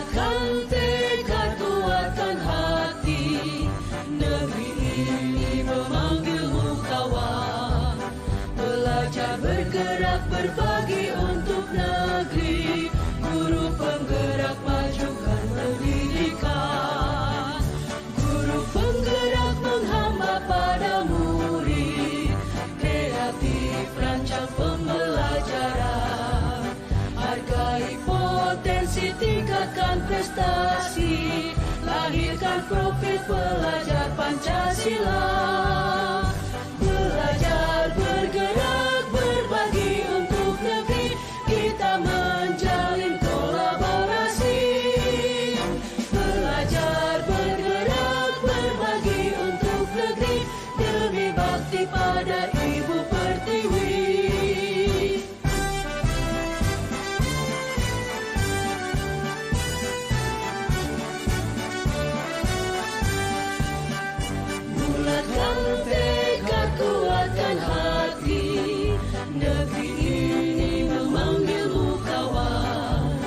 Bulatkan tekad, kuatkan hati, negeri ini memanggilmu kawan. Belajar, bergerak, berbagi untuk negeri, guru penggerak majukan pendidikan. Guru penggerak menghamba pada murid, kreatif rancang pembelajaran. Hargai potensi, tingkatkan prestasi, lahirkan profil pelajar Pancasila. Belajar, bergerak, berbagi untuk negeri, kita menjalin kolaborasi. Belajar, bergerak, berbagi untuk negeri, demi bakti pada Ibu Pertiwi. Bulatkan tekad, kuatkan hati, negeri ini memanggilmu kawan.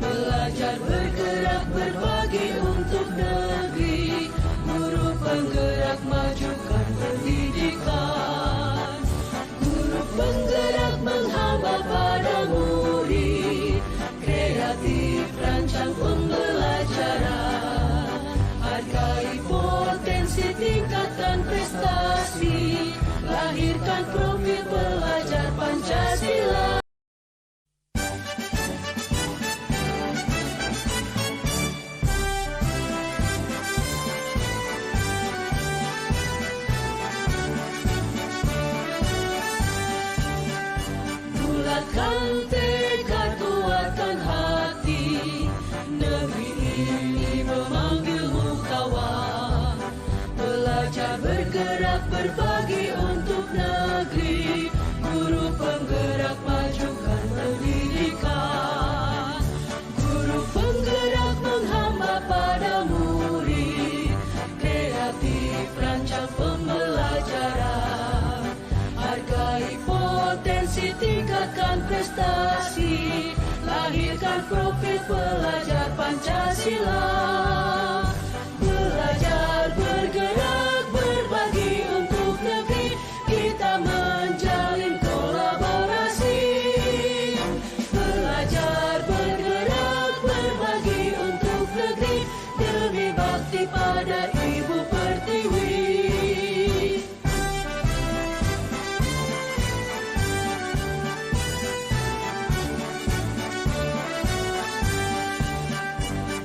Belajar, bergerak, berbagi untuk negeri, guru penggerak majukan pendidikan. Guru penggerak menghamba pada murid, kreatif rancang pembelajaran. Hargai potensi, tingkatkan prestasi, lahirkan profil pelajar Pancasila. Bulatkan tekad, kuatkan hati, negeri ini memanggilmu kawan. Belajar, bergerak, berbagi untuk negeri, guru penggerak majukan pendidikan. Guru penggerak menghamba pada murid, kreatif rancang pembelajaran. Hargai potensi, tingkatkan prestasi, lahirkan profil pelajar Pancasila. Belajar, bergerak, berbagi untuk negeri, kita menjalin kolaborasi. Belajar, bergerak, berbagi untuk negeri, demi bakti pada Ibu Pertiwi.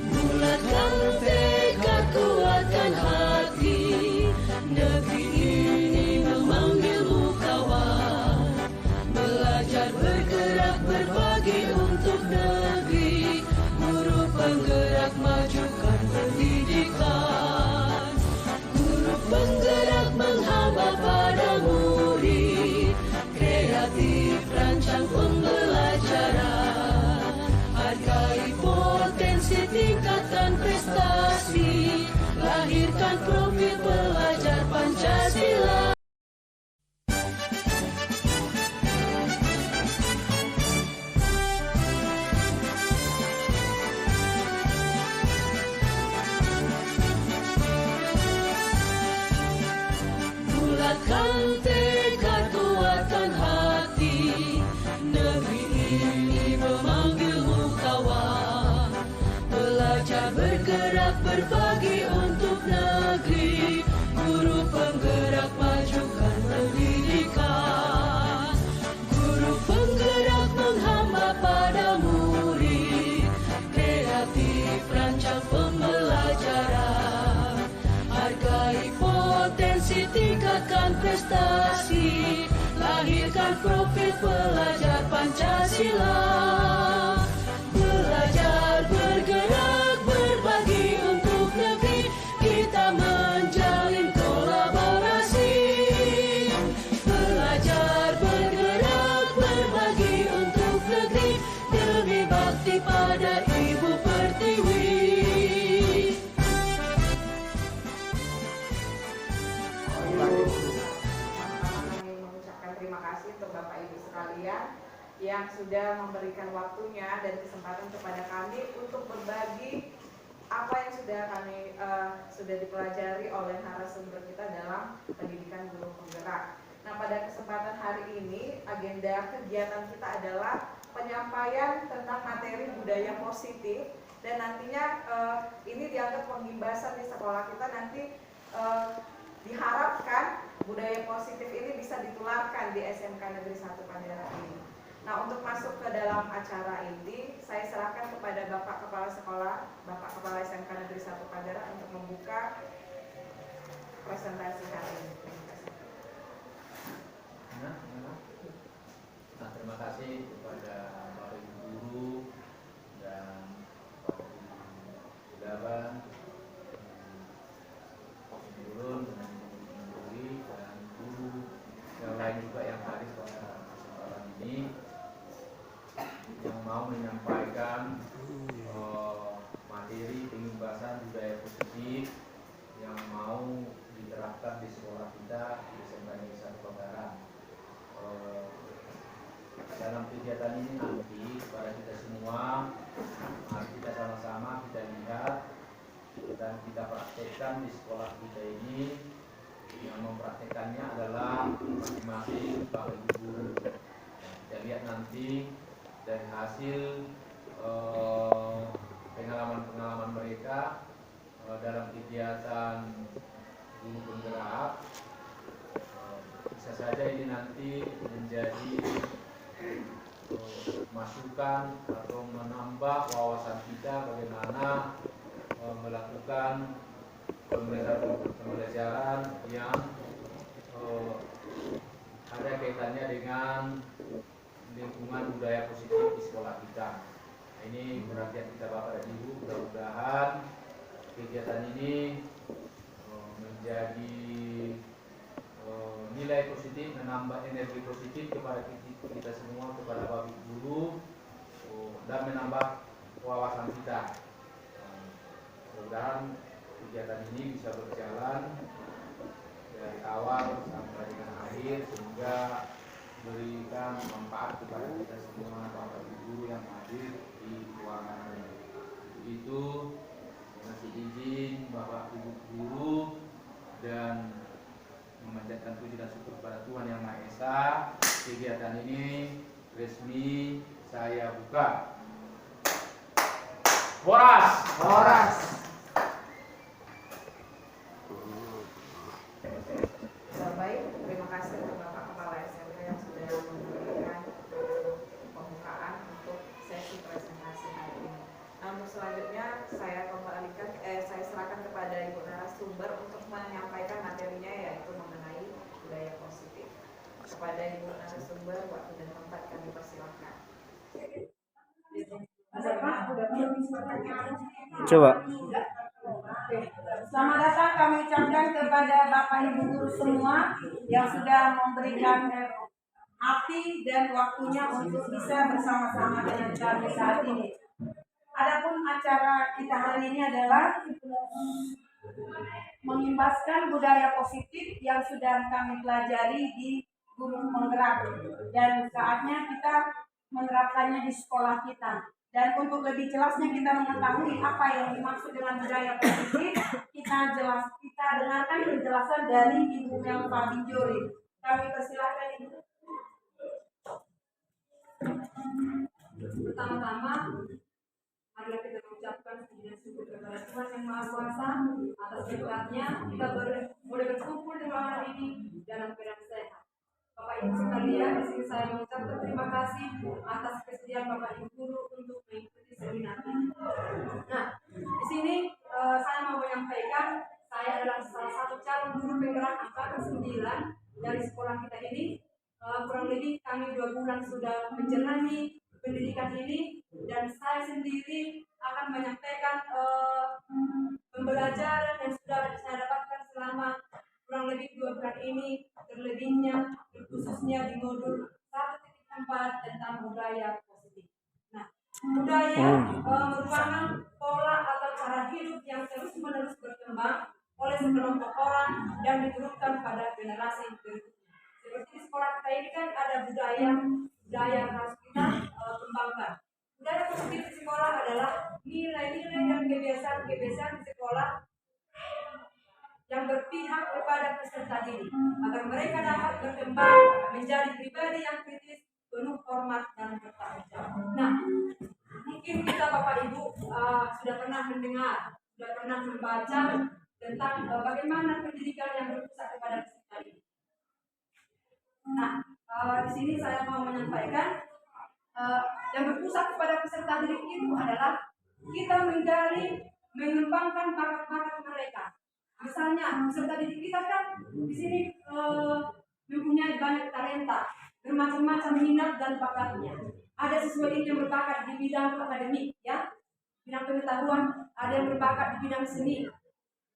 Bulatkan tekad, kuatkan hati, negeri ini memanggilmu kawan. Belajar, bergerak, berbagi untuk negeri, guru penggerak majukan pendidikan. Guru penggerak menghamba pada murid, kreatif rancang pembelajaran. Hargai potensi, tingkatkan prestasi, lahirkan profil pelajar Pancasila. Bulatkan tekad, kuatkan hati, negeri ini memanggilmu kawan. Belajar, bergerak, berbagi untuk negeri, guru penggerak majukan pendidikan. Guru penggerak menghamba pada murid, kreatif rancang pembelajaran. Hargai potensi, tingkatkan prestasi, lahirkan profil pelajar Pancasila. Belajar, bergerak, berbagi untuk negeri, kita menjalin kolaborasi. Belajar, bergerak, berbagi untuk negeri, demi bakti pada Ibu Pertiwi. Terima kasih untuk Bapak Ibu sekalian yang sudah memberikan waktunya dan kesempatan kepada kami untuk berbagi apa yang sudah dipelajari oleh narasumber kita dalam pendidikan guru penggerak. Nah, pada kesempatan hari ini agenda kegiatan kita adalah penyampaian tentang materi budaya positif, dan nantinya ini dianggap pengimbasan di sekolah kita. Nanti diharapkan budaya positif ini bisa ditularkan di SMK Negeri 1 Padera ini. Nah, untuk masuk ke dalam acara ini, saya serahkan kepada Bapak Kepala Sekolah, Bapak Kepala SMK Negeri 1 Padera untuk membuka presentasi hari ini. Terima kasih. Nah, terima kasih kepada Bapak Ibu Guru dan Bapak Ibu Dewan, Guru dan guru yang lain juga yang hadir pada kesempatan ini, yang mau menyampaikan materi pengimbasan budaya positif yang mau diterapkan di sekolah kita di SMK Negeri 1 Padera. Dalam kegiatan ini nanti kepada kita semua, mari kita sama-sama kita lihat dan kita praktekkan di sekolah kita ini. Yang mempraktekannya adalah masing-masing Bapak Ibu Guru. Kita lihat nanti dari hasil pengalaman-pengalaman mereka dalam kegiatan guru penggerak, bisa saja ini nanti menjadi masukan atau menambah wawasan kita bagaimana melakukan pembelajaran yang ada kaitannya dengan lingkungan budaya positif di sekolah kita. Nah, ini perhatian kita Bapak dan Ibu, mudah-mudahan kegiatan ini menjadi nilai positif, menambah energi positif kepada kita semua, kepada Bapak Ibu Guru, dan menambah wawasan kita. Mudah-mudahan kegiatan ini bisa berjalan dari awal sampai dengan akhir sehingga berikan manfaat kepada kita semua Bapak Ibu Guru yang hadir di ruangan ini. Itu masih izin Bapak Ibu Guru dan memanjatkan puji dan syukur kepada Tuhan Yang Maha Esa. Kegiatan ini resmi saya buka. Boras, boras. Baik, terima kasih untuk Bapak Kepala SMK yang sudah memberikan pembukaan untuk sesi presentasi hari ini. Nah, untuk selanjutnya saya serahkan kepada Ibu narasumber untuk menyampaikan materinya, yaitu mengenai budaya positif. Kepada Ibu narasumber, waktu dan tempat kami persilahkan. Coba. Selamat datang kami ucapkan kepada Bapak Ibu Guru semua yang sudah memberikan hati dan waktunya untuk bisa bersama-sama dengan kami saat ini. Adapun acara kita hari ini adalah mengimbaskan budaya positif yang sudah kami pelajari di Guru Penggerak, dan saatnya kita menerapkannya di sekolah kita. Dan untuk lebih jelasnya kita mengetahui apa yang dimaksud dengan budaya positif, kita dengarkan penjelasan dari Ibu Melva Binjuri. Kami persilahkan Ibu. Pertama-tama, mari kita mengucapkan puji dan syukur kepada Tuhan Yang Maha Kuasa atas berkatnya kita boleh berkumpul di ruangan ini dalam keadaan sehat. Bapak Ibu sekalian, di sini saya mengucapkan terima kasih atas kesediaan Bapak Ibu Guru untuk mengikuti seminar ini. Nah, di sini saya mau menyampaikan, saya adalah salah satu calon guru penggerak angkatan 9 dari sekolah kita ini. Kurang lebih kami 2 bulan sudah menjalani pendidikan ini, dan saya sendiri akan menyampaikan pembelajaran yang sudah saya dapatkan selama kurang lebih 2 bulan ini, terlebihnya khususnya di modul 1.4 tentang budaya positif. Nah, budaya merupakan pola atau cara hidup yang terus-menerus berkembang oleh sekelompok orang dan diturunkan pada generasi berikutnya. Seperti di sekolah kita ini kan ada budaya yang harus kita kembangkan. Budaya positif di sekolah adalah nilai-nilai peserta didik agar mereka dapat berkembang menjadi pribadi yang kritis, penuh hormat dan bertanggung jawab. Nah, mungkin kita Bapak Ibu sudah pernah mendengar, sudah pernah membaca tentang bagaimana pendidikan yang berpusat kepada peserta didik. Nah, di sini saya mau menyampaikan yang berpusat kepada peserta didik itu adalah kita menggali, mengembangkan bakat-bakat mereka. Misalnya peserta didik kita kan di sini mempunyai banyak talenta, bermacam-macam minat dan bakatnya. Ada siswa didik yang berbakat di bidang akademik, ya, bidang pengetahuan. Ada yang berbakat di bidang seni,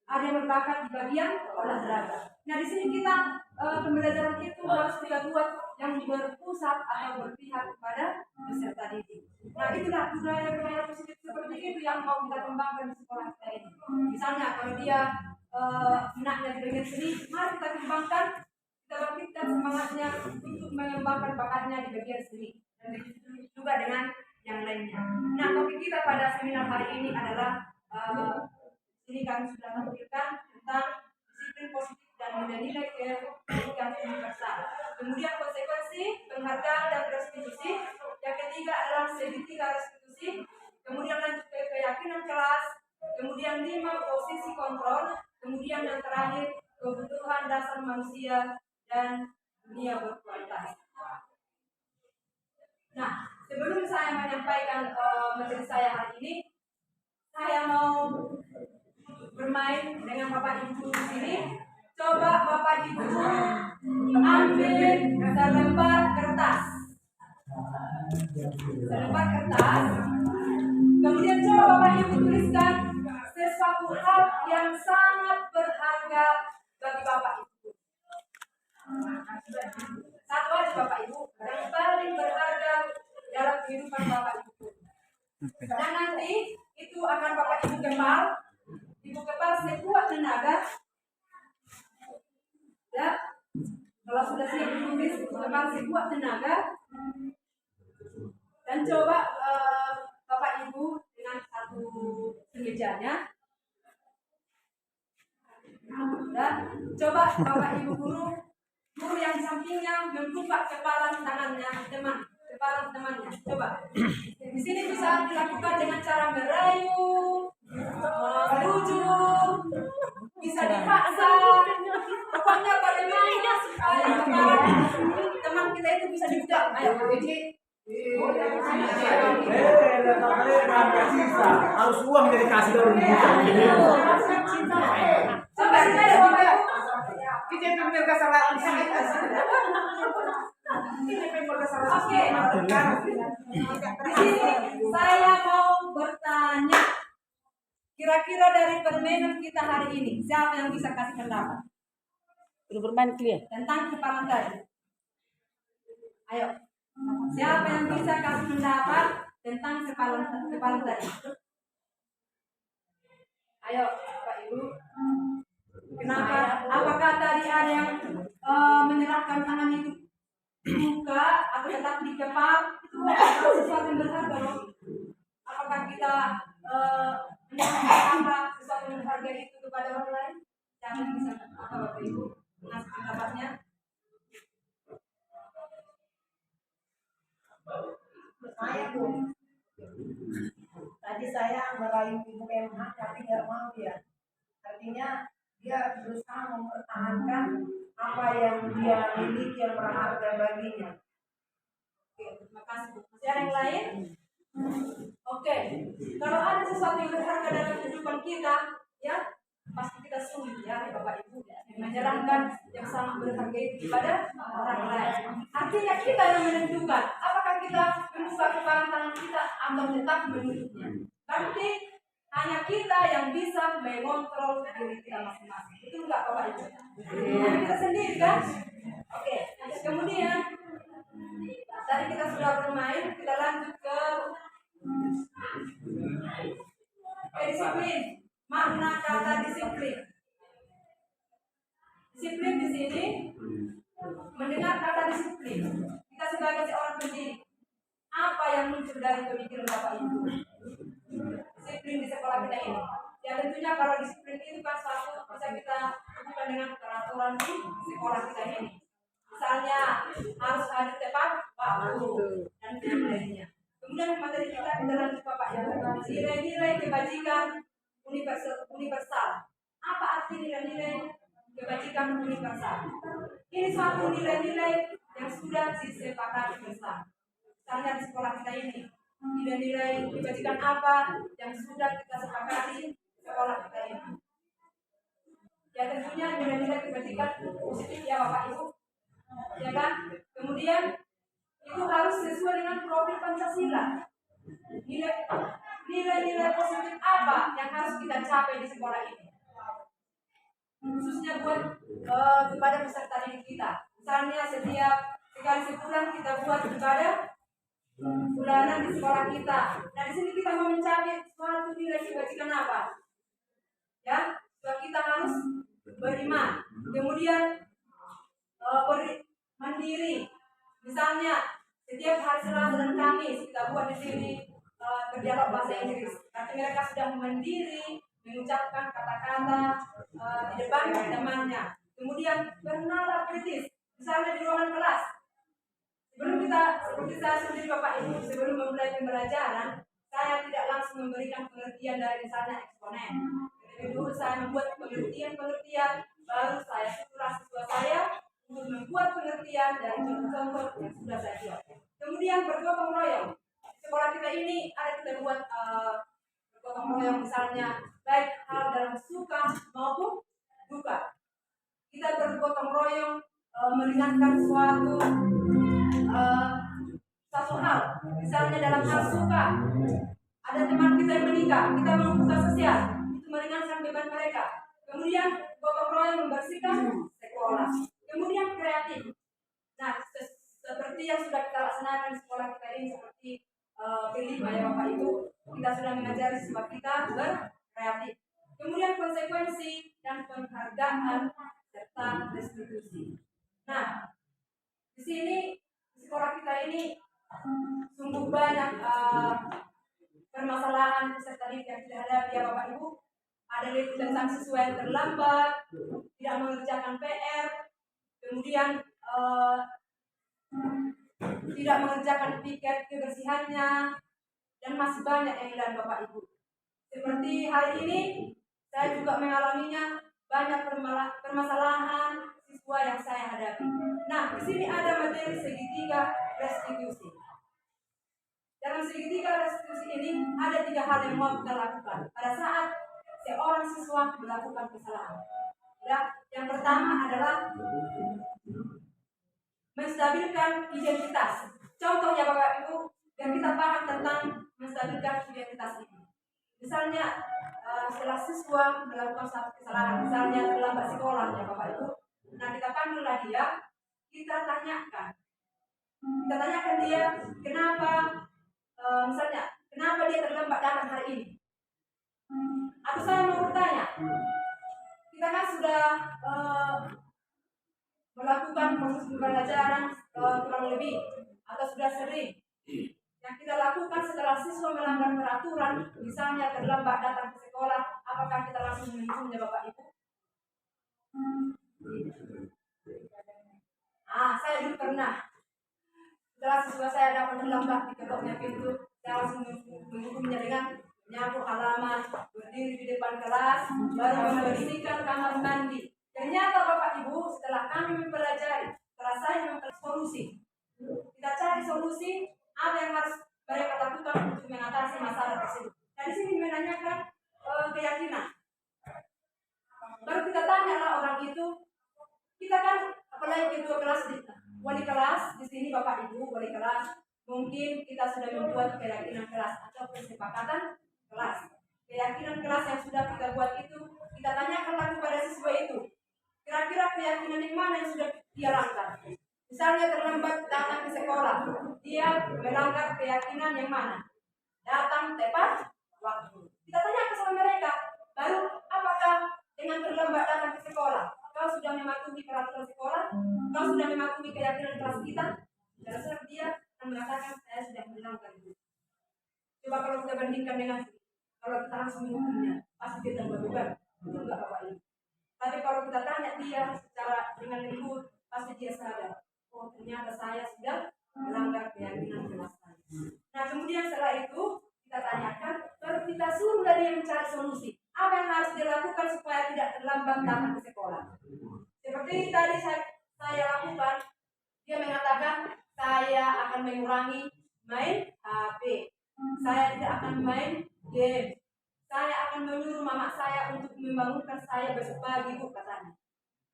ada yang berbakat di bagian olahraga. Nah, di sini kita pembelajaran itu harus kita buat yang berpusat atau berpihak kepada peserta didik. Nah, itulah budaya-budaya positif seperti itu yang mau kita kembangkan di sekolah kita ini. Misalnya kalau dia minatnya di bagian seni, mari kita kembangkan, kita bangkitkan semangatnya untuk mengembangkan bakatnya di bagian seni, dan juga dengan yang lainnya. Nah, topik kita pada seminar hari ini adalah ini kami sudah tampilkan tentang disiplin positif dan nilai-nilai pendidikan universal. Kemudian konsekuensi, penghargaan dan restitusi. Yang ketiga adalah segitiga restitusi. Kemudian lanjut ke keyakinan kelas. Kemudian 5 posisi kontrol. Kemudian yang terakhir kebutuhan dasar manusia dan dunia berkualitas. Nah, sebelum saya menyampaikan materi saya hari ini, saya mau bermain dengan Bapak Ibu di sini. Coba Bapak Ibu ambil selembar kertas. Selembar kertas. Kemudian coba Bapak Ibu tuliskan sesuatu hal yang sangat berharga bagi Bapak Ibu. Satu aja Bapak Ibu, yang paling berharga dalam kehidupan Bapak Ibu. Dan nanti itu akan Bapak Ibu kepal. Ibu kepal sekuat tenaga. Ya, kalau sudah siap menulis, ibu kepal sekuat tenaga. Dan coba Bapak Ibu dengan satu mejanya. Dan coba Bapak Ibu guru yang di sampingnya membuka kepalan tangannya kepala temannya. Coba. Di sini bisa dilakukan dengan cara merayu, merujuk, bisa dipaksa. Pokoknya bagaimana supaya kepala teman kita itu bisa dibuka. Ayo, jadi harus uang dari kasih baru coba saya Bapak. Kita ambil kesalahan Oke. Di sini saya mau bertanya, kira-kira dari permainan kita hari ini, siapa yang bisa kasih pendapat? Udah bermain clear. Tentang kepalan tadi. Ayo, siapa yang bisa kasih pendapat tentang kepalan tadi? Ayo, Bapak Ibu. Kenapa? Apakah tadi ada yang menyerahkan tangan itu buka atau tetap dikepal? Itu adalah sesuatu yang berharga loh. Apakah kita menyerahkan sesuatu yang berharga itu kepada orang lain? Jangan bisa apa Bapak Ibu mengasih pendapatnya. Saya Bu, tadi saya merayu Ibu MH tapi nggak mau dia. Artinya dia berusaha mempertahankan apa yang dia miliki yang berharga baginya. Oke, terima kasih Bu. Masih ada yang lain? Oke, kalau ada sesuatu yang berharga dalam kehidupan kita, ya pasti kita sulit ya Bapak Ibu menjalankan yang sangat berharga itu kepada orang lain. Artinya kita yang menentukan apakah kita membuka kepalan tangan kita atau tetap menutupnya. Nanti hanya kita yang bisa mengontrol diri kita masing-masing. Itu enggak Bapak Ibu? Kita sendiri kan? Oke. Kemudian tadi kita sudah bermain, kita lanjut ke disiplin. Makna kata disiplin. Disiplin di sini mendengar kata disiplin. Kita sebagai seorang pendidik, apa yang muncul dari pemikiran Bapak Ibu? Disiplin di sekolah kita ini. Ya tentunya kalau disiplin itu kan satu bisa kita lakukan dengan peraturan pendidikan universal. Ini suatu nilai-nilai yang sudah disepakati bersama. Misalnya di sekolah kita ini, nilai-nilai kebajikan apa yang sudah kita sepakati di sekolah kita ini. Ya tentunya nilai-nilai kebajikan positif ya Bapak Ibu, ya kan? Kemudian itu harus sesuai dengan profil Pancasila. Nilai-nilai positif apa yang harus kita capai di sekolah ini? Khususnya buat kepada peserta didik kita. Misalnya setiap sekali sebulan kita buat ibadah bulanan di sekolah kita. Nah di sini kita mau mencapai suatu nilai kebajikan apa? Ya, sebab kita harus beriman. Kemudian mandiri. Misalnya setiap hari Selasa dan Kamis kita buat di sini berdialog bahasa Inggris. Berarti mereka sudah mandiri mengucapkan kata-kata di depan temannya. Kemudian bernalar kritis. Misalnya di ruangan kelas. Seperti saya sendiri Bapak Ibu, sebelum memulai pembelajaran, saya tidak langsung memberikan pengertian dari misalnya eksponen. Jadi dulu saya membuat pengertian, baru saya setelah siswa saya untuk membuat pengertian dari contoh-contoh yang sudah saya buat. Kemudian bergotong royong. Sekolah kita ini ada kita buat bergotong royong misalnya, baik hal dalam suka maupun duka. Kita bergotong royong meringankan suatu hal, misalnya dalam hal suka, ada teman kita yang menikah, kita membuka sosial, itu meringankan beban mereka. Kemudian gotong royong membersihkan sekolah. Kemudian kreatif. Nah, seperti yang sudah kita laksanakan di sekolah kita ini seperti kelima ya Bapak Ibu, kita sudah mengajari siswa kita berkreatif. Kemudian konsekuensi dan penghargaan serta restitusi. Nah, di sini sekolah kita ini sungguh banyak permasalahan peserta didik yang tidak ada ya Bapak Ibu. Ada tentang siswa yang terlambat, tidak mengerjakan PR, kemudian tidak mengerjakan piket kebersihannya, dan masih banyak yang lain Bapak Ibu. Seperti hari ini saya juga mengalaminya, banyak permasalahan siswa yang saya hadapi. Nah, di sini ada materi segitiga restitusi. Dalam segitiga restitusi ini ada 3 hal yang mau kita lakukan pada saat seorang siswa melakukan kesalahan. Ya, yang pertama adalah menstabilkan identitas. Contoh ya Bapak Ibu, yang kita paham tentang menstabilkan identitas ini. Misalnya setelah siswa melakukan satu kesalahan, misalnya terlambat sekolah ya Bapak Ibu. Nah, kita panggillah dia, kita tanyakan dia kenapa, misalnya kenapa dia terlambat datang hari ini. Atau saya mau bertanya, kita kan sudah melakukan proses pembelajaran kurang lebih atau sudah sering. Yang kita lakukan setelah siswa melanggar peraturan, misalnya terlambat datang ke sekolah, apakah kita langsung menghukumnya Bapak Ibu? Saya dulu pernah. Setelah siswa saya dapat terlambat diketoknya pintu, saya langsung menghukumnya dengan menyapu halaman, berdiri di depan kelas, baru membersihkan kamar mandi. Ternyata Bapak Ibu, setelah kami mempelajari, setelah saya mempelajari solusi, kita cari solusi apa yang harus mereka lakukan untuk mengatasi masalah tersebut. Nah, di sini menanyakan keyakinan. Baru kita tanyalah orang itu, kita kan apalagi ketua kelas, wali kelas di sini Bapak Ibu, wali kelas, mungkin kita sudah membuat keyakinan kelas atau kesepakatan kelas. Keyakinan kelas yang sudah kita buat itu, kita tanyakanlah kepada siswa itu, kira-kira keyakinan yang mana yang sudah dia langgar. Misalnya terlambat datang ke sekolah, dia melanggar keyakinan yang mana? Datang tepat waktu. Kita tanyakan sama mereka, baru apakah dengan terlambat datang ke sekolah, kau sudah mematuhi peraturan sekolah? Kau sudah mematuhi keyakinan kelas kita? Dasar dia akan mengatakan saya sudah melanggar itu. Coba kalau kita bandingkan dengan kalau kita langsung menghukumnya, pasti dia tambah beban. Betul nggak Bapak Ibu? Tapi kalau kita tanya dia secara dengan lembut, pasti dia sadar. Oh, ternyata saya sudah melanggar keyakinan kelas saya. Nah, kemudian setelah itu kita tanyakan, baru kita suruh dia mencari solusi. Apa yang harus dilakukan supaya tidak terlambat datang ke sekolah? Seperti seperti tadi saya lakukan, dia mengatakan saya akan mengurangi main HP, saya tidak akan main game, saya akan menyuruh mama saya untuk membangunkan saya besok pagi, Bu, katanya.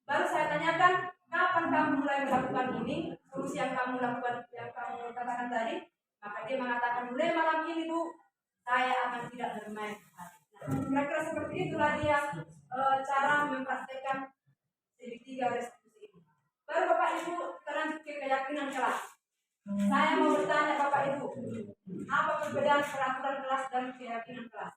Baru saya tanyakan, kapan kamu mulai melakukan ini? Solusi yang kamu lakukan, yang kamu katakan tadi. Maka dia mengatakan, mulai malam ini, Bu, saya akan tidak bermain HP. Nah, kira-kira seperti itulah dia cara mempraktekkan segitiga restitusi ini. Baru Bapak Ibu kita lanjut ke keyakinan kelas. Saya mau bertanya Bapak Ibu, apa perbedaan peraturan kelas dan keyakinan kelas?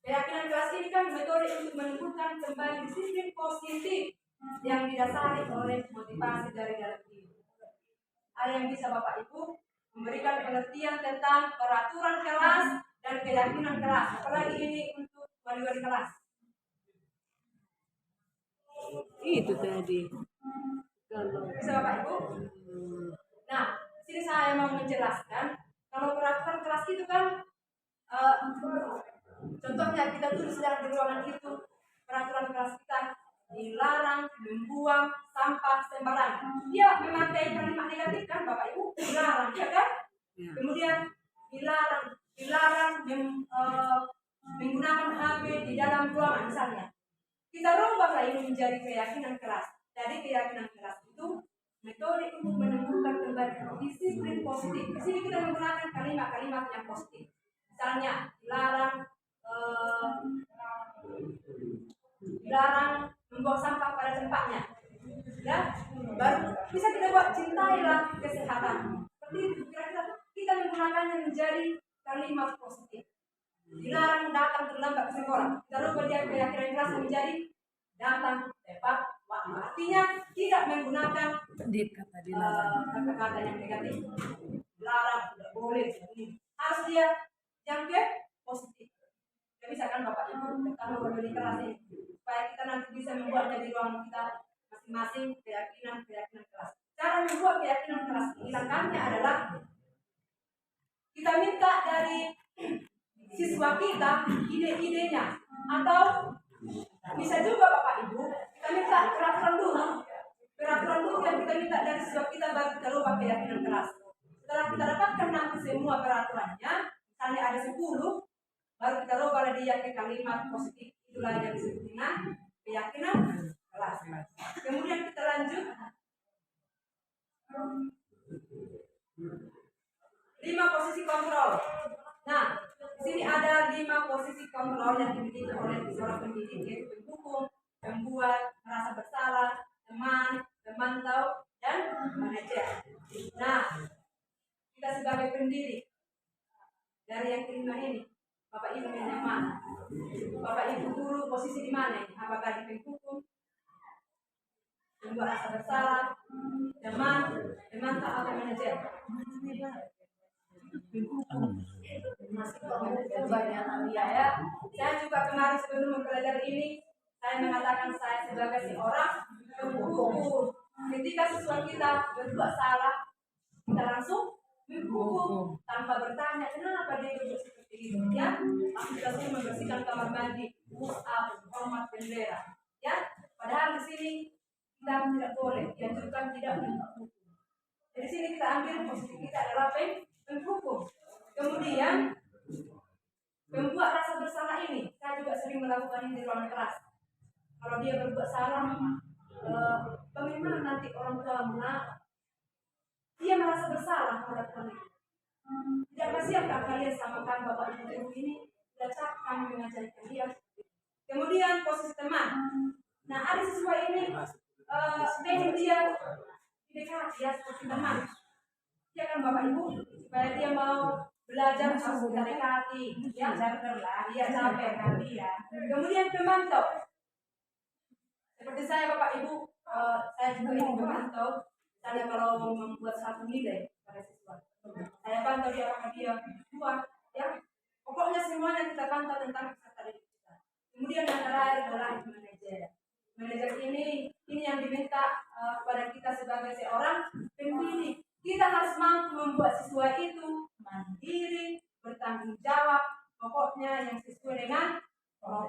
Keyakinan kelas ini kan metode untuk menumbuhkan kembali disiplin positif yang didasari oleh motivasi dari dalam diri. Ada yang bisa Bapak Ibu memberikan pengertian tentang peraturan kelas dan keyakinan kelas, apalagi ini untuk wali-wali kelas. Itu tadi. Bisa Bapak Ibu? Nah, sini saya mau menjelaskan kalau peraturan kelas itu kan contohnya kita tulis di ruangan itu peraturan kelas kita dilarang membuang sampah sembarangan. Dia memakai kalimat negatif kan Bapak Ibu? Dilarang, ya kan? Ya. Kemudian dilarang menggunakan HP di dalam ruangan misalnya. Kita rubahlah ini menjadi keyakinan kelas. Jadi keyakinan kelas itu metode untuk menumbuhkan kembali disiplin positif. Di sini kita menggunakan kalimat-kalimat yang positif. Misalnya dilarang membuang sampah pada tempatnya. Ya, baru bisa kita buat cintailah kesehatan. Seperti itu kira-kira kita menggunakannya menjadi kalimat positif. Dilarang datang terlambat ke sekolah. Kita rubah dia keyakinan kelas menjadi datang tepat waktu. Artinya tidak menggunakan kata-kata yang negatif. Dilarang, tidak boleh. Harus dia yang ke positif. Ya, misalkan Bapak Ibu pertama berbagi kelas ini supaya kita nanti bisa membuatnya di ruang kita masing-masing keyakinan kelas. Cara membuat keyakinan kelas ini langkahnya adalah kita minta dari siswa kita ide-idenya, atau bisa juga Bapak Ibu kita minta peraturan dulu yang kita minta dari siswa kita baru kita rubah keyakinan kelas. Setelah kita dapatkan nanti semua peraturannya, misalnya ada 10, baru kita rubah dia ke kalimat positif. Itulah yang disebut dengan keyakinan kelas. Kemudian kita lanjut 5 posisi kontrol. Nah, di sini ada 5 posisi kontrol yang dimiliki oleh seorang pendidik, yaitu pendukung, pembuat, merasa bersalah, teman, pemantau, dan manajer. Nah, kita sebagai pendidik dari yang kelima ini, Bapak Ibu yang mana? Bapak Ibu guru posisi di mana? Apakah di pendukung, pembuat rasa bersalah, teman, pemantau, atau manajer? Saya juga kemarin sebelum mempelajari ini, saya mengatakan saya sebagai seorang penghukum. Ketika siswa kita berbuat salah, kita langsung menghukum tanpa bertanya kenapa dia berbuat seperti itu. Ya, kita sudah membersihkan kamar mandi, push up, hormat bendera. Ya, padahal di sini kita tidak boleh dianjurkan tidak menghukum. Jadi sini kita ambil posisi kita adalah penghukum. Kemudian membuat rasa bersalah ini, saya juga sering melakukan ini di ruangan kelas. Kalau dia berbuat salah, bagaimana nanti orang tua nak? Dia merasa bersalah terhadap itu. Tidak kasihankah kalian samakan bapak ibu ini? Sudah kami mengajarkan dia. Kemudian posisi teman. Nah, ada siswa ini pengen dia dekat dia seperti teman. Ya kan bapak ibu, supaya dia mau belajar harus kita dekati, ya lah, dia capek nanti ya. Kemudian pemantau. Seperti saya bapak ibu, saya juga ini pemantau. Saya kalau membuat satu nilai pada siswa, saya pantau dia apakah dia buat, ya. Pokoknya semuanya kita pantau tentang peserta didik kita. Kemudian yang terakhir adalah manajer. Manajer ini yang diminta kepada kita sebagai seorang pendidik. Kita harus mampu membuat siswa itu mandiri, bertanggung jawab, pokoknya yang sesuai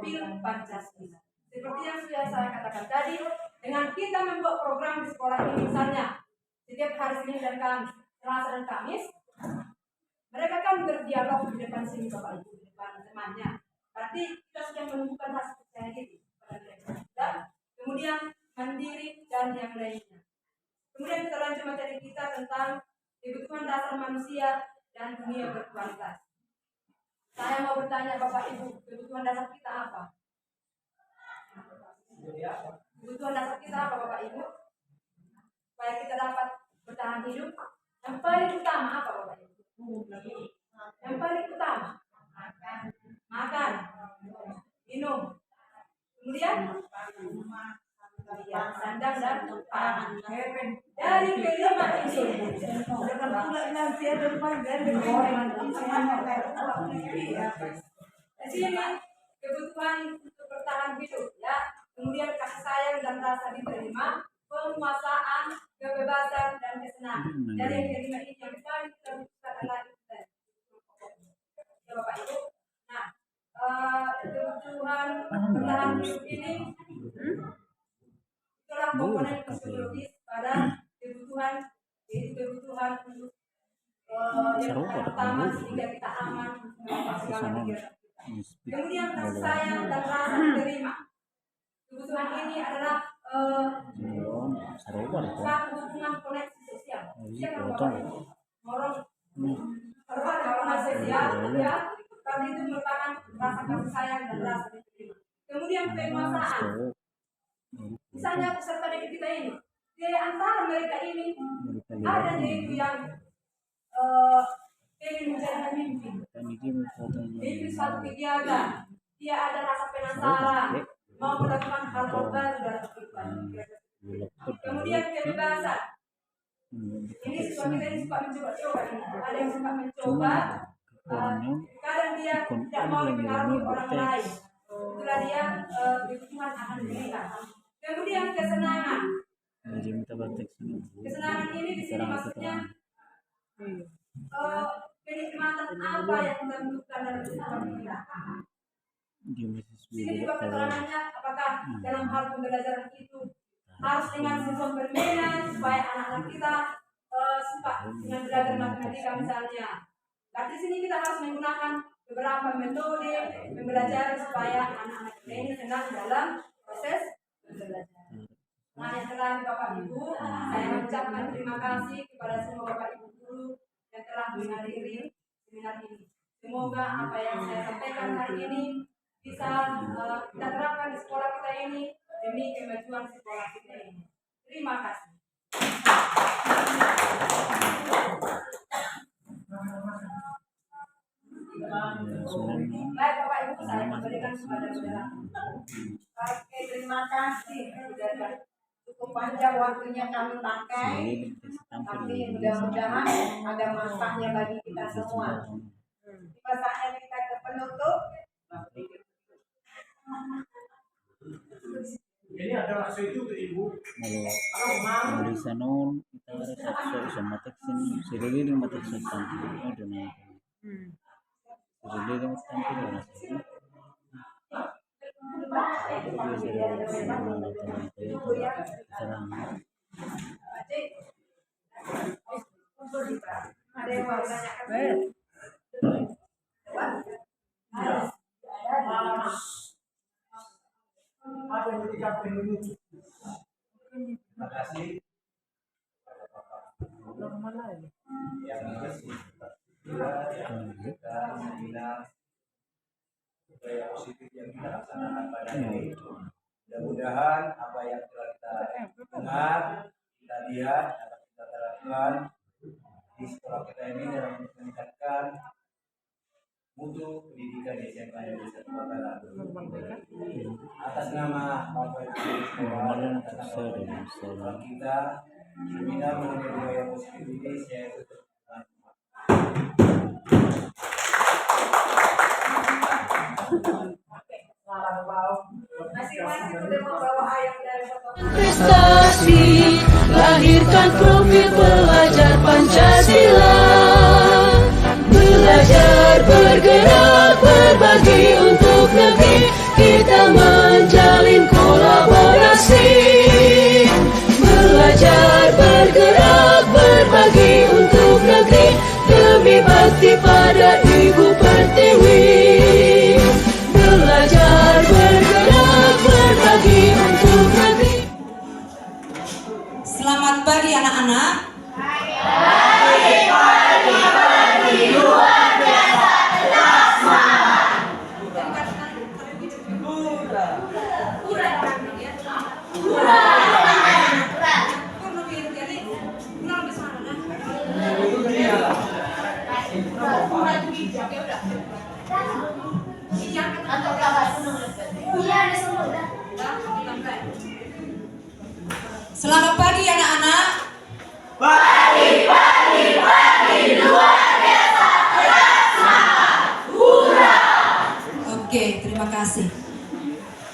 profil Pancasila. Seperti yang sudah saya katakan tadi, dengan kita membuat program di sekolah ini misalnya setiap hari Senin dan Kamis, Selasa dan Kamis, mereka kan berdialog di depan sini Bapak Ibu, di depan temannya. Berarti kita sudah menunjukkan rasa percaya diri pada mereka. Dan kemudian mandiri dan yang lainnya. Kemudian kita lanjut materi kita tentang kebutuhan dasar manusia dan dunia berkualitas. Saya mau bertanya Bapak Ibu, kebutuhan dasar kita apa? Kebutuhan dasar kita apa Bapak Ibu? Supaya kita dapat bertahan hidup. Yang paling utama apa Bapak Ibu? Yang paling utama makan, minum, kemudian sandang dan pangan. Dari kelima ini, di sini kebutuhan untuk bertahan hidup, ya. Kemudian kasih sayang dan rasa diterima, penguasaan, kebebasan dan kesenangan. Dari yang kelima ini yang paling kita butuhkan adalah itu. Ya Bapak Ibu. Nah, kebutuhan bertahan hidup ini itulah komponen fisiologis pada kebutuhan, yaitu kebutuhan untuk yang pertama sehingga kita aman melakukan segala kegiatan kita. Kemudian kasih sayang dan rasa diterima. Kebutuhan ini adalah satu hubungan koneksi sosial. Dia kalau orang hubungan sosial, ya, tapi itu merupakan rasa kasih sayang dan rasa diterima. Kemudian penguasaan. Misalnya peserta didik kita ini, di antara mereka ini ada yaitu yang ingin menjadi pemimpin, suatu kegiatan, dia ada rasa penasaran, mau melakukan hal baru dalam kehidupan. Kemudian kebebasan. Ini suka kita ini suka mencoba-coba. Ada yang suka mencoba. Kadang dia tidak mau dipengaruhi orang lain. Itulah dia kebutuhan akan dirinya. Kemudian kesenangan. Kesenangan ini di sini maksudnya kenikmatan apa yang kita butuhkan dalam kehidupan kita. Sini juga keterangannya apakah dalam hal pembelajaran itu harus dengan sistem permainan supaya anak-anak kita suka dengan belajar matematika misalnya. Tapi sini kita harus menggunakan beberapa metode pembelajaran supaya anak-anak kita ini senang dalam proses belajar. Nah, yang terakhir Bapak Ibu, saya mengucapkan terima kasih kepada semua Bapak Ibu guru yang telah menghadiri seminar ini. Semoga apa yang saya sampaikan hari ini bisa kita terapkan di sekolah kita ini demi kemajuan sekolah kita ini. Terima kasih. Baik Bapak Ibu, saya kembalikan kepada saudara. Oke, terima kasih. Cukup panjang waktunya kami pakai, tapi mudah-mudahan ada manfaatnya bagi kita semua. Tiba saatnya kita ke penutup. Ini adalah itu ke Ibu. Dari sana kita ada sama teksin, sirili mata setan, ada nih. Sirili mata setan Terima kasih. Kita membina budaya positif yang kita laksanakan pada hari ini. Mudah-mudahan apa yang telah kita dengar, kita lihat, dapat kita terapkan di sekolah kita ini dalam meningkatkan mutu pendidikan di SMA yang bisa Barat. Atas nama Bapak Ibu sekolah dan atas nama sekolah kita, membina budaya positif ini saya tutup. Masing-masing sudah membawa ayat dari Prestasi, lahirkan profil pelajar Pancasila. Belajar, bergerak, berbagi untuk negeri. kita menjalin kolaborasi, belajar, bergerak, berbagi untuk negeri, demi bakti pada Ibu Pertiwi. Belajar, bergerak, berbagi untuk negeri. Selamat pagi anak-anak. Selamat pagi anak-anak. Oke, terima kasih.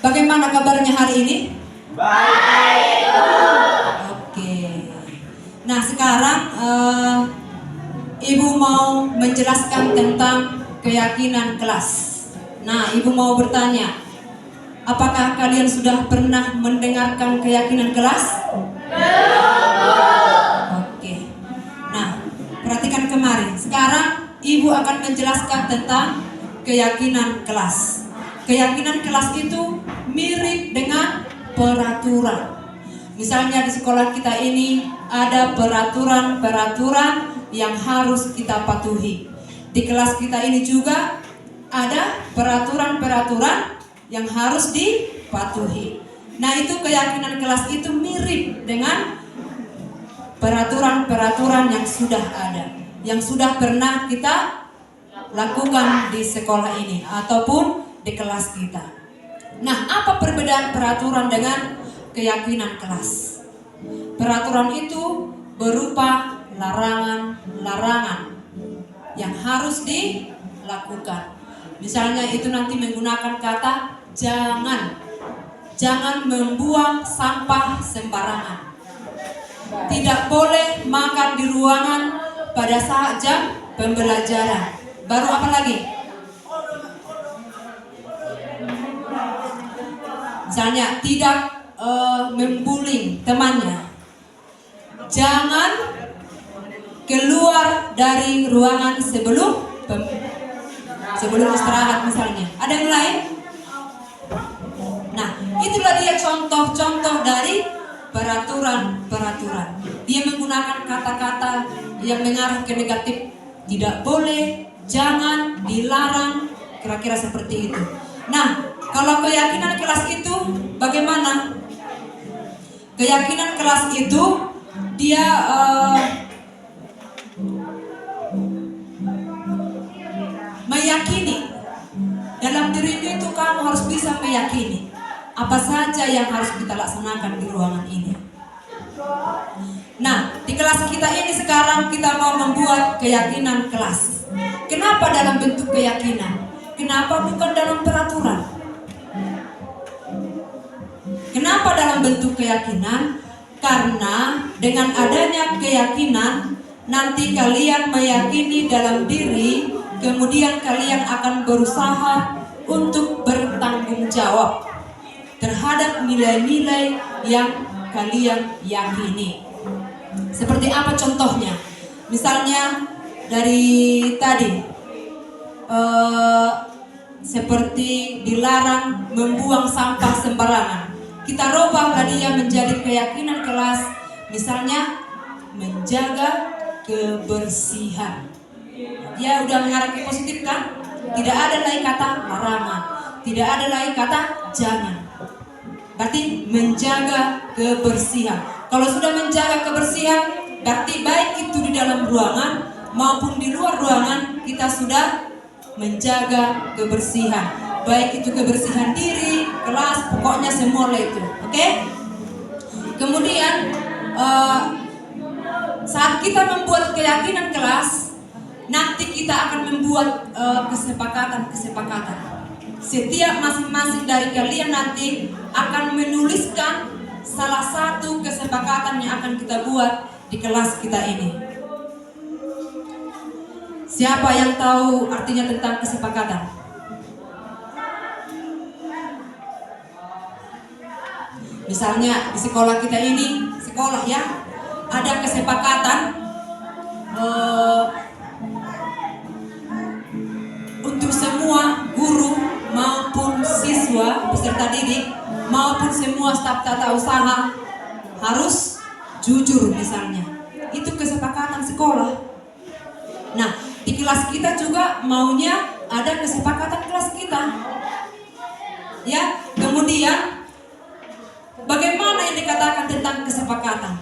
Bagaimana kabarnya hari ini? Baik. Oke. Nah, sekarang Ibu mau menjelaskan tentang keyakinan kelas. Nah, Ibu mau bertanya, apakah kalian sudah pernah mendengarkan keyakinan kelas? Oke. Nah, perhatikan kemarin. Sekarang Ibu akan menjelaskan tentang keyakinan kelas. Keyakinan kelas itu mirip dengan peraturan. Misalnya di sekolah kita ini ada peraturan-peraturan yang harus kita patuhi. Di kelas kita ini juga ada peraturan-peraturan yang harus dipatuhi. Nah, itu keyakinan kelas itu mirip dengan peraturan-peraturan yang sudah ada, yang sudah pernah kita lakukan di sekolah ini ataupun di kelas kita. Nah, apa perbedaan peraturan dengan keyakinan kelas? Peraturan itu berupa larangan-larangan yang harus dilakukan. Misalnya itu nanti menggunakan kata jangan membuang sampah sembarangan. Tidak boleh makan di ruangan pada saat jam pembelajaran. Baru apa lagi? Misalnya tidak membullying temannya. Jangan keluar dari ruangan sebelum istirahat misalnya. Ada yang lain? Nah, itulah dia contoh-contoh dari peraturan-peraturan. Dia menggunakan kata-kata yang mengarah ke negatif. Tidak boleh, jangan, dilarang, kira-kira seperti itu. Nah, kalau keyakinan kelas itu bagaimana? Keyakinan kelas itu dia meyakini dalam dirimu itu kamu harus bisa meyakini apa saja yang harus kita laksanakan di ruangan ini. Nah, di kelas kita ini sekarang kita mau membuat keyakinan kelas. Kenapa dalam bentuk keyakinan? Kenapa bukan dalam peraturan? Kenapa dalam bentuk keyakinan? Karena dengan adanya keyakinan nanti kalian meyakini dalam diri, kemudian kalian akan berusaha untuk bertanggung jawab terhadap nilai-nilai yang kalian yakini. Seperti apa contohnya? Misalnya dari tadi seperti dilarang membuang sampah sembarangan. Kita rubah dia menjadi keyakinan kelas, misalnya menjaga kebersihan. Dia udah mengarah ke positif kan? Tidak ada lagi kata larangan, tidak ada lagi kata jangan. Berarti menjaga kebersihan. Kalau sudah menjaga kebersihan, berarti baik itu di dalam ruangan maupun di luar ruangan kita sudah menjaga kebersihan. Baik itu kebersihan diri, kelas, pokoknya semua itu. Oke? Kemudian saat kita membuat keyakinan kelas, nanti kita akan membuat kesepakatan-kesepakatan. Setiap masing-masing dari kalian nanti akan menuliskan salah satu kesepakatan yang akan kita buat di kelas kita ini. Siapa yang tahu artinya tentang kesepakatan? Misalnya di sekolah kita ini, sekolah ya, ada kesepakatan untuk semua guru maupun siswa, peserta didik, maupun semua staf tata usaha harus jujur misalnya. Itu kesepakatan sekolah. Nah, di kelas kita juga maunya ada kesepakatan kelas kita. Ya, kemudian bagaimana yang dikatakan tentang kesepakatan?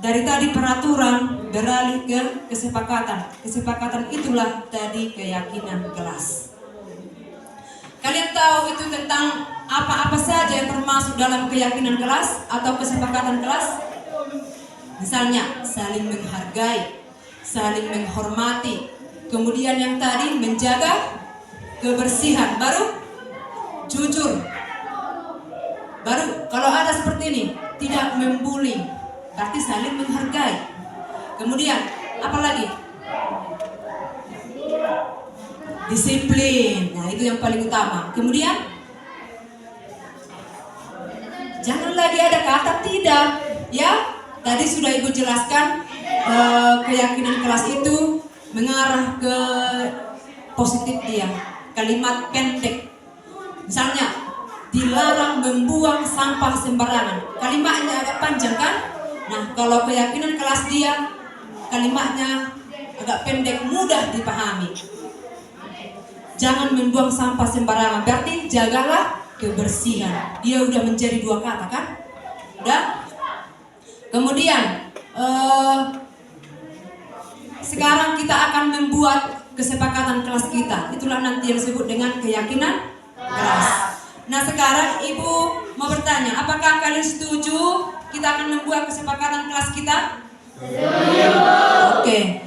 Dari tadi peraturan beralih ke kesepakatan. Kesepakatan itulah tadi keyakinan kelas. Kalian tahu itu tentang apa-apa saja yang termasuk dalam keyakinan kelas atau kesepakatan kelas? Misalnya saling menghargai, saling menghormati, kemudian yang tadi menjaga kebersihan, baru jujur, baru kalau ada seperti ini tidak membuli, berarti saling menghargai. Kemudian apa lagi? Disiplin. Nah, itu yang paling utama. Kemudian jangan lagi ada kata tidak, ya. Tadi sudah Ibu jelaskan keyakinan kelas itu mengarah ke positif dia. Kalimat pendek. Misalnya dilarang membuang sampah sembarangan. Kalimatnya agak panjang kan? Nah, kalau keyakinan kelas dia kalimatnya agak pendek, mudah dipahami. Jangan membuang sampah sembarangan, berarti jagalah kebersihan. Dia udah menjadi dua kata kan? Udah? Kemudian sekarang kita akan membuat kesepakatan kelas kita. Itulah nanti yang disebut dengan keyakinan kelas. Nah, sekarang Ibu mau bertanya, apakah kalian setuju kita akan membuat kesepakatan kelas kita? Oke.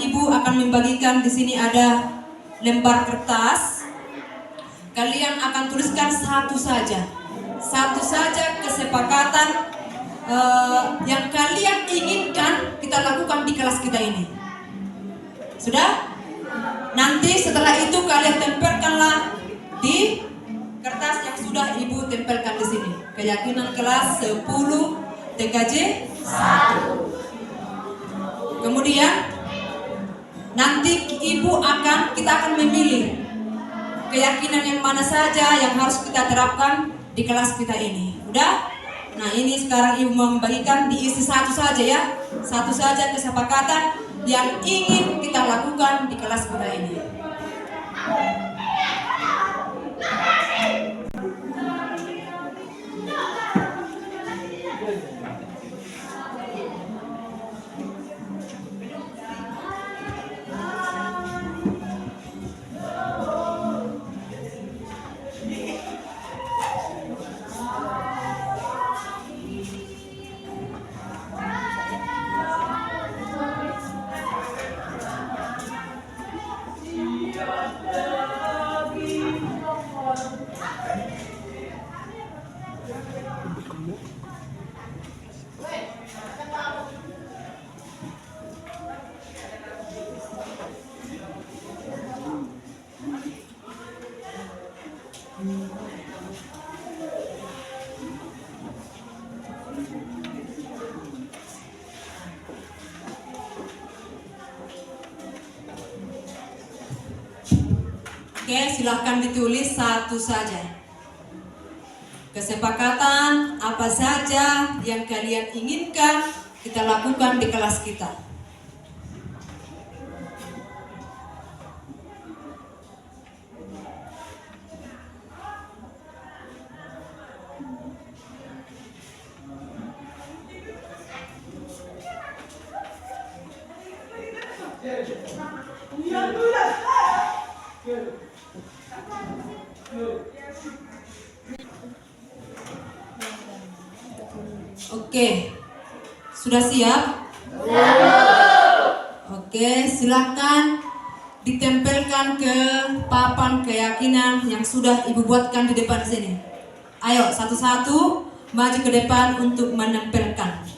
Ibu akan membagikan di sini ada lembar kertas. Kalian akan tuliskan satu saja kesepakatan yang kalian inginkan kita lakukan di kelas kita ini. Sudah? Nanti setelah itu kalian tempelkanlah di kertas yang sudah Ibu tempelkan di sini. Keyakinan kelas 10 TKJ 1. Kemudian nanti kita akan memilih keyakinan yang mana saja yang harus kita terapkan di kelas kita ini. Udah? Nah, ini sekarang Ibu mau membagikan, diisi satu saja ya. Satu saja kesepakatan yang ingin kita lakukan di kelas kita ini. Oke, silahkan ditulis satu saja. Kesepakatan apa saja yang kalian inginkan kita lakukan di kelas kita. Oke, sudah siap? Oke, silakan ditempelkan ke papan keyakinan yang sudah Ibu buatkan di depan sini. Ayo, satu-satu maju ke depan untuk menempelkan.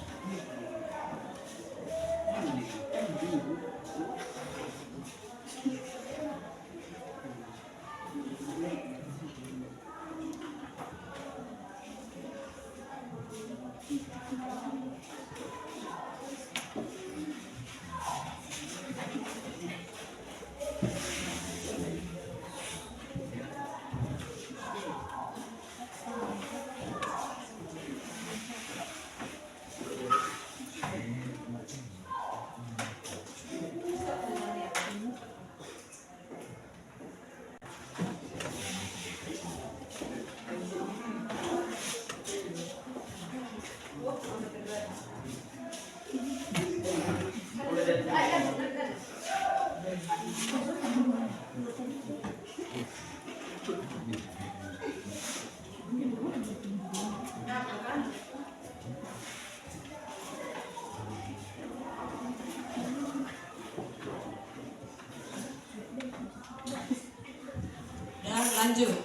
Lanjut.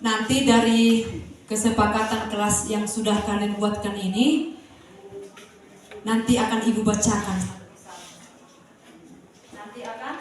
Nanti dari kesepakatan kelas yang sudah kalian buatkan ini, nanti akan Ibu bacakan. Nanti akan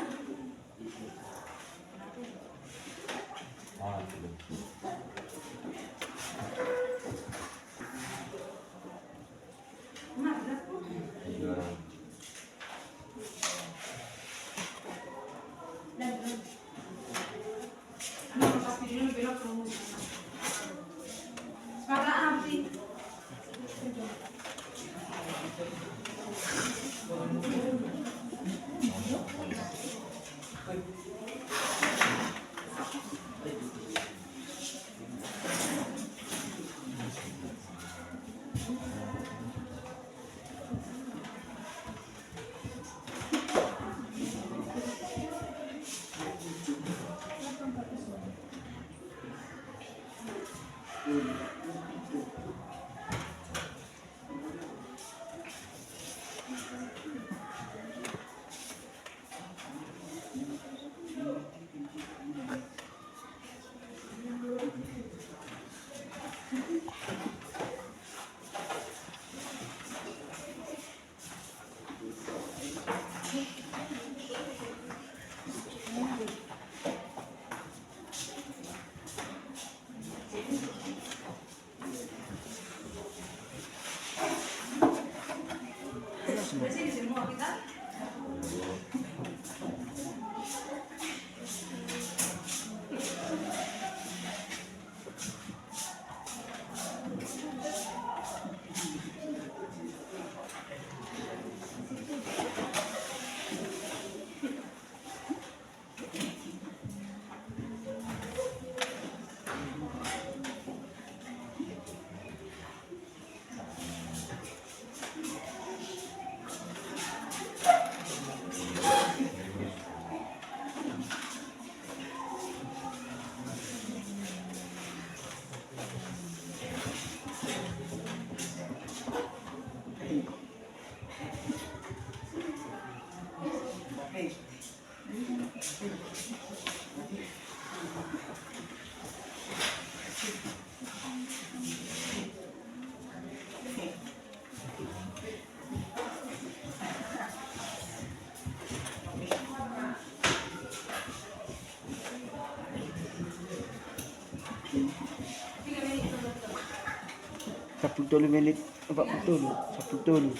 Sepuluh menit, 40.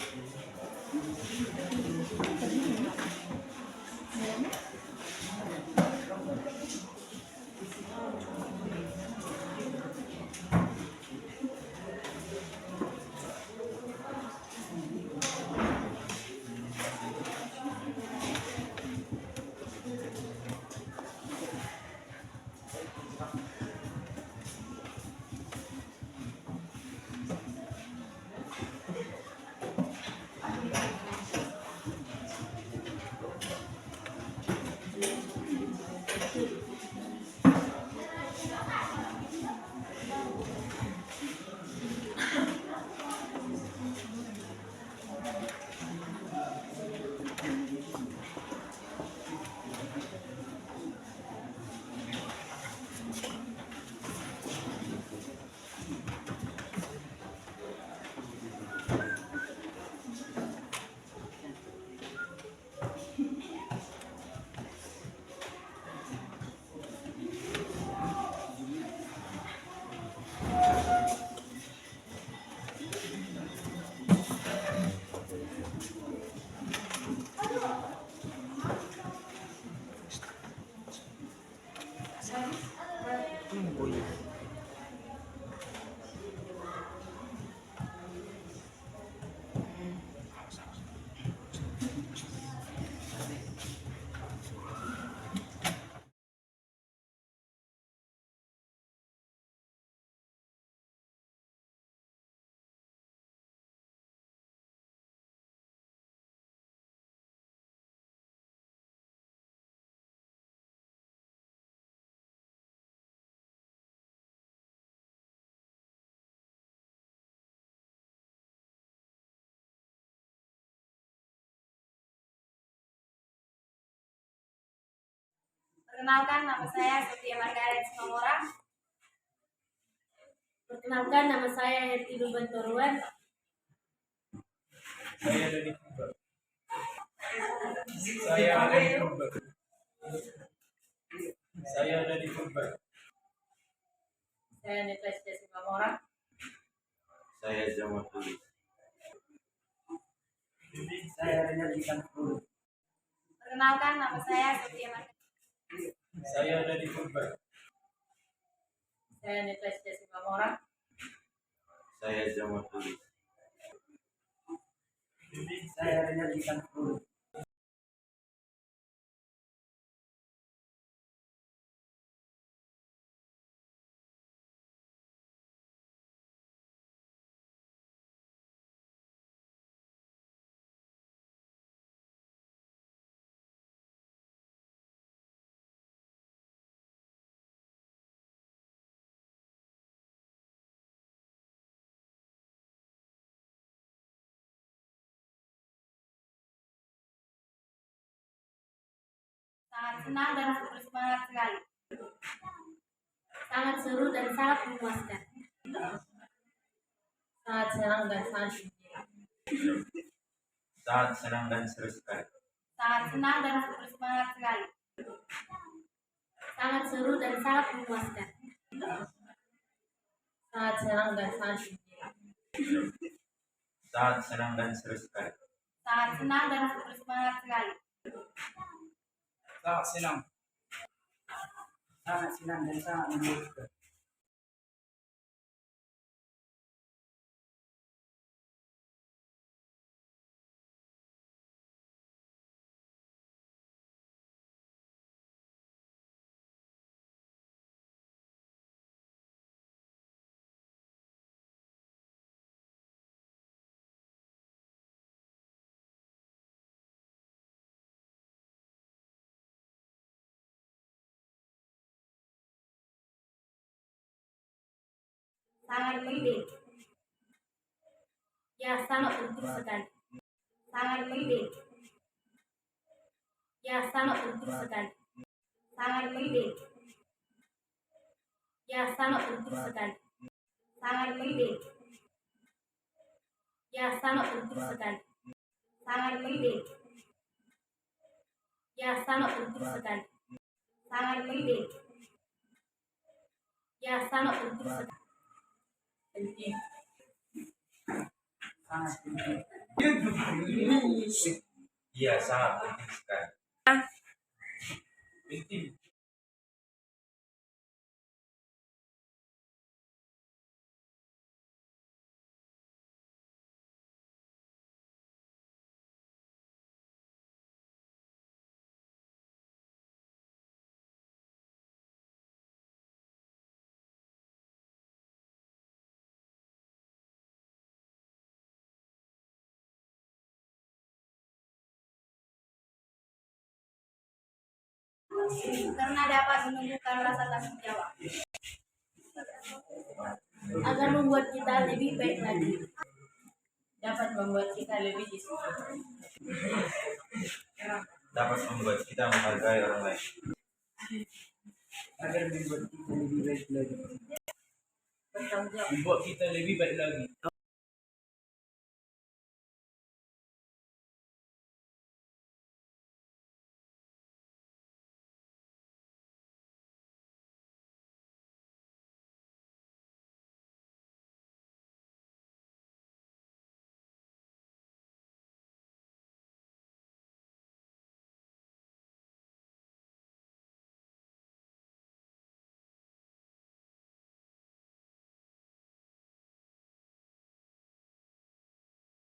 Perkenalkan, nama saya Sofia Margaret Sinomora. Perkenalkan, nama saya Hetty Lubantoruan. Saya dari Kuba. Saya dari Kuba. Saya dari Kuba. Saya Niklas Desimamora. Saya Jamal Tulis. Saya Renal Ikanpur. Perkenalkan, nama saya Sofia Margaret. Saya dari Kuba. Saya Niklas Desimamora. Saya Jamal Tulis. Saya Renal Ikanpur. Sangat senang dan bersemangat sekali. Sangat seru dan sangat memuaskan. Sangat senang dan sangat gembira. Saat senang dan seru sekali. Sangat senang dan bersemangat sekali. Sangat seru dan sangat memuaskan. Sangat senang dan sangat gembira. Saat senang dan seru sekali. Sangat senang dan bersemangat sekali. Sangat senang. Sangat senang dan sangat memuaskan. Sangat penting. Ya, sangat penting sekali. Sangat penting. Ya, sangat penting sekali. Sangat penting. Ya, sangat penting sekali. Sangat penting. Ya, sangat penting sekali. Sangat penting. Ya, sangat penting sekali. Sangat penting. Ya, sangat penting sekali. Penting. Sangat penting. Iya, sangat penting sekali. Penting. Karena dapat menumbuhkan rasa tanggung jawab agar membuat kita lebih baik lagi, dapat membuat kita lebih disiplin, Dapat membuat kita menghargai orang lain. Agar membuat kita lebih baik lagi. bertanggung jawab. Membuat kita lebih baik lagi.